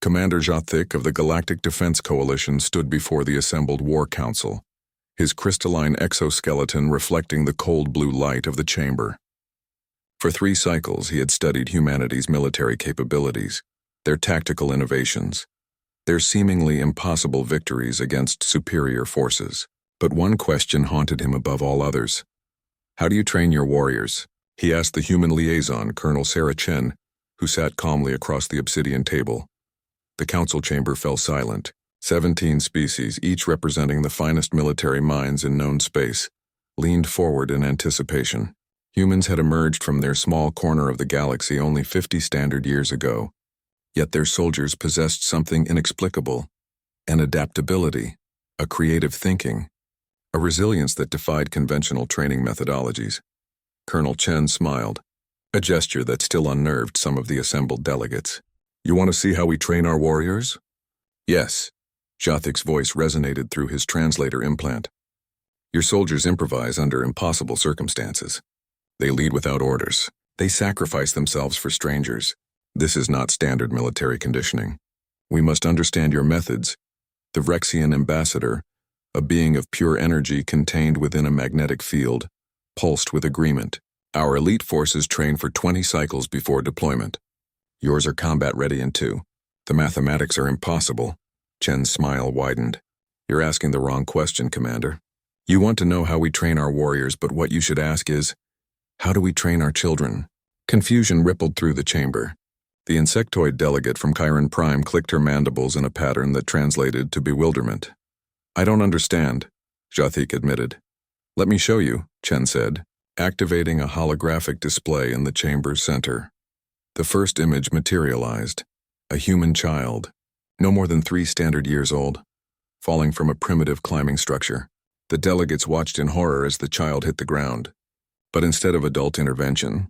Commander Jathic of the Galactic Defense Coalition stood before the assembled War Council, his crystalline exoskeleton reflecting the cold blue light of the chamber. For 3 cycles, he had studied humanity's military capabilities, their tactical innovations, their seemingly impossible victories against superior forces. But one question haunted him above all others. How do you train your warriors? He asked the human liaison, Colonel Sarah Chen, who sat calmly across the obsidian table. The council chamber fell silent. 17 species, each representing the finest military minds in known space, leaned forward in anticipation. Humans had emerged from their small corner of the galaxy only 50 standard years ago, yet their soldiers possessed something inexplicable, an adaptability, a creative thinking, a resilience that defied conventional training methodologies. Colonel Chen smiled, a gesture that still unnerved some of the assembled delegates. You want to see how we train our warriors? Yes. Jathic's voice resonated through his translator implant. Your soldiers improvise under impossible circumstances. They lead without orders. They sacrifice themselves for strangers. This is not standard military conditioning. We must understand your methods. The Vrexian ambassador, a being of pure energy contained within a magnetic field, pulsed with agreement. Our elite forces train for 20 cycles before deployment. Yours are combat-ready in 2. The mathematics are impossible. Chen's smile widened. You're asking the wrong question, Commander. You want to know how we train our warriors, but what you should ask is, how do we train our children? Confusion rippled through the chamber. The insectoid delegate from Chiron Prime clicked her mandibles in a pattern that translated to bewilderment. I don't understand, Jathic admitted. Let me show you, Chen said, activating a holographic display in the chamber's center. The first image materialized, a human child, no more than 3 standard years old, falling from a primitive climbing structure. The delegates watched in horror as the child hit the ground. But instead of adult intervention,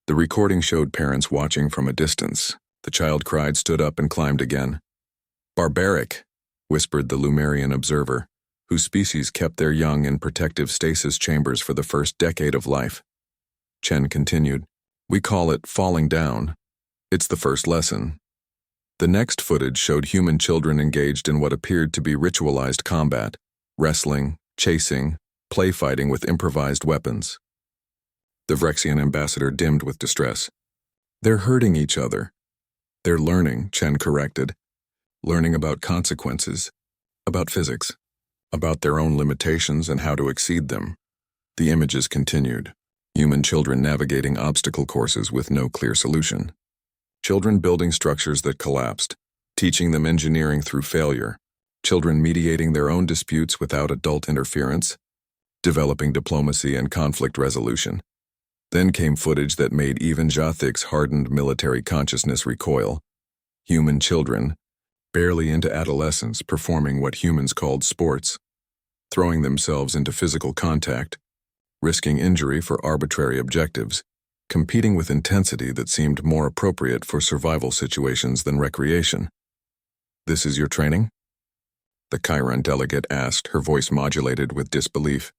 the recording showed parents watching from a distance. The child cried, stood up, and climbed again. Barbaric, whispered the Lumerian observer, whose species kept their young in protective stasis chambers for the first decade of life. Chen continued, We call it falling down. It's the first lesson. The next footage showed human children engaged in what appeared to be ritualized combat, wrestling, chasing, play fighting with improvised weapons. The Vrexian ambassador dimmed with distress. They're hurting each other. They're learning, Chen corrected. Learning about consequences, about physics, about their own limitations and how to exceed them. The images continued. Human children navigating obstacle courses with no clear solution. Children building structures that collapsed, teaching them engineering through failure. Children mediating their own disputes without adult interference. Developing diplomacy and conflict resolution. Then came footage that made even Jathic's hardened military consciousness recoil. Human children, barely into adolescence, performing what humans called sports, throwing themselves into physical contact, risking injury for arbitrary objectives, competing with intensity that seemed more appropriate for survival situations than recreation. This is your training? The Chiron delegate asked, her voice modulated with disbelief.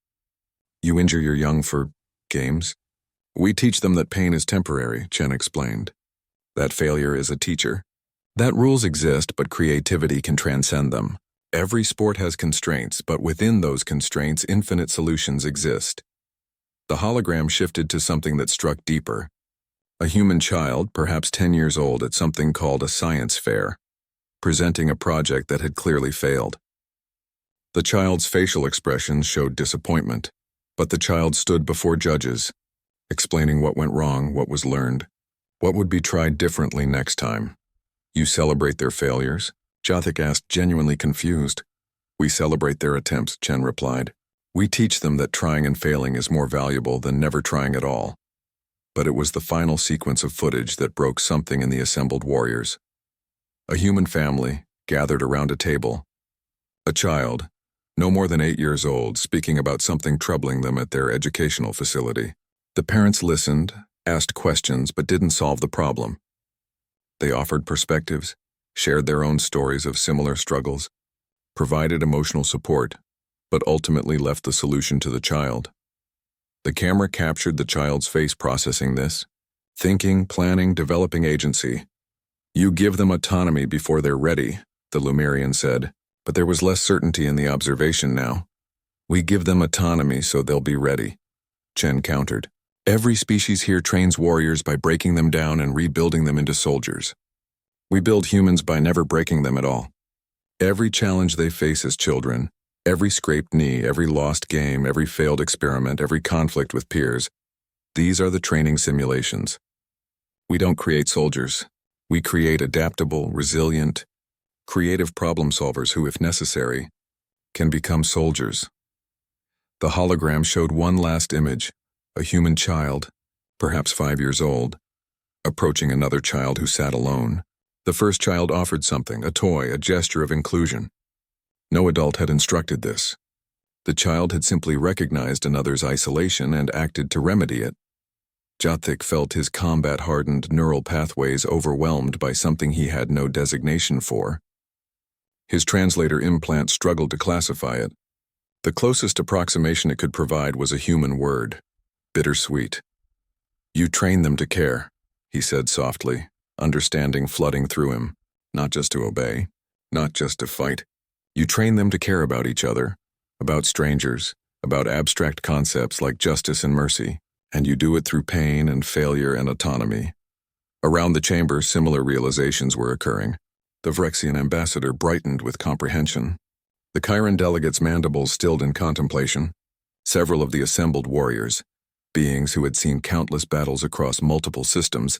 You injure your young for games? We teach them that pain is temporary, Chen explained. That failure is a teacher. That rules exist, but creativity can transcend them. Every sport has constraints, but within those constraints, infinite solutions exist. The hologram shifted to something that struck deeper. A human child, perhaps 10 years old, at something called a science fair, presenting a project that had clearly failed. The child's facial expressions showed disappointment, but the child stood before judges, explaining what went wrong, what was learned, what would be tried differently next time. You celebrate their failures? Jathic asked, genuinely confused. We celebrate their attempts, Chen replied. We teach them that trying and failing is more valuable than never trying at all. But it was the final sequence of footage that broke something in the assembled warriors. A human family, gathered around a table. A child, no more than 8 years old, speaking about something troubling them at their educational facility. The parents listened, asked questions, but didn't solve the problem. They offered perspectives, shared their own stories of similar struggles, provided emotional support, but ultimately left the solution to the child. The camera captured the child's face processing this, thinking, planning, developing agency. You give them autonomy before they're ready, the Lumerian said, but there was less certainty in the observation now. We give them autonomy so they'll be ready, Chen countered. Every species here trains warriors by breaking them down and rebuilding them into soldiers. We build humans by never breaking them at all. Every challenge they face as children, every scraped knee, every lost game, every failed experiment, every conflict with peers, these are the training simulations. We don't create soldiers. We create adaptable, resilient, creative problem solvers who, if necessary, can become soldiers. The hologram showed one last image, a human child, perhaps 5 years old, approaching another child who sat alone. The first child offered something, a toy, a gesture of inclusion. No adult had instructed this. The child had simply recognized another's isolation and acted to remedy it. Jathic felt his combat-hardened neural pathways overwhelmed by something he had no designation for. His translator implant struggled to classify it. The closest approximation it could provide was a human word, bittersweet. You train them to care, he said softly, understanding flooding through him, not just to obey, not just to fight. You train them to care about each other, about strangers, about abstract concepts like justice and mercy, and you do it through pain and failure and autonomy. Around the chamber, similar realizations were occurring. The Vrexian ambassador brightened with comprehension. The Chiron delegate's mandibles stilled in contemplation. Several of the assembled warriors, beings who had seen countless battles across multiple systems,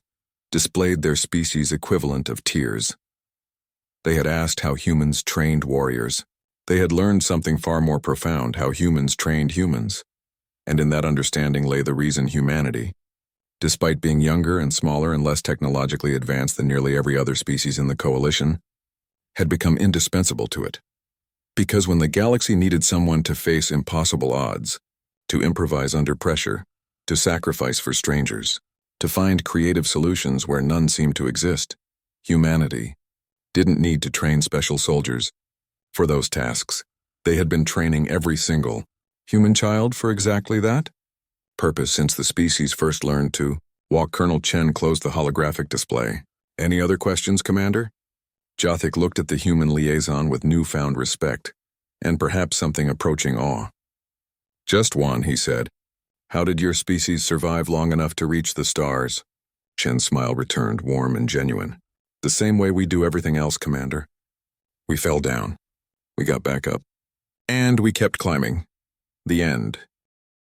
displayed their species' equivalent of tears. They had asked how humans trained warriors. They had learned something far more profound, how humans trained humans. And in that understanding lay the reason humanity, despite being younger and smaller and less technologically advanced than nearly every other species in the coalition, had become indispensable to it. Because when the galaxy needed someone to face impossible odds, to improvise under pressure, to sacrifice for strangers, to find creative solutions where none seemed to exist, humanity didn't need to train special soldiers. For those tasks, they had been training every single human child for exactly that purpose since the species first learned to walk. Colonel Chen closed the holographic display. Any other questions, Commander? Jathic looked at the human liaison with newfound respect, and perhaps something approaching awe. Just one, he said. How did your species survive long enough to reach the stars? Chen's smile returned, warm and genuine. The same way we do everything else, Commander. We fell down. We got back up. And we kept climbing. The end.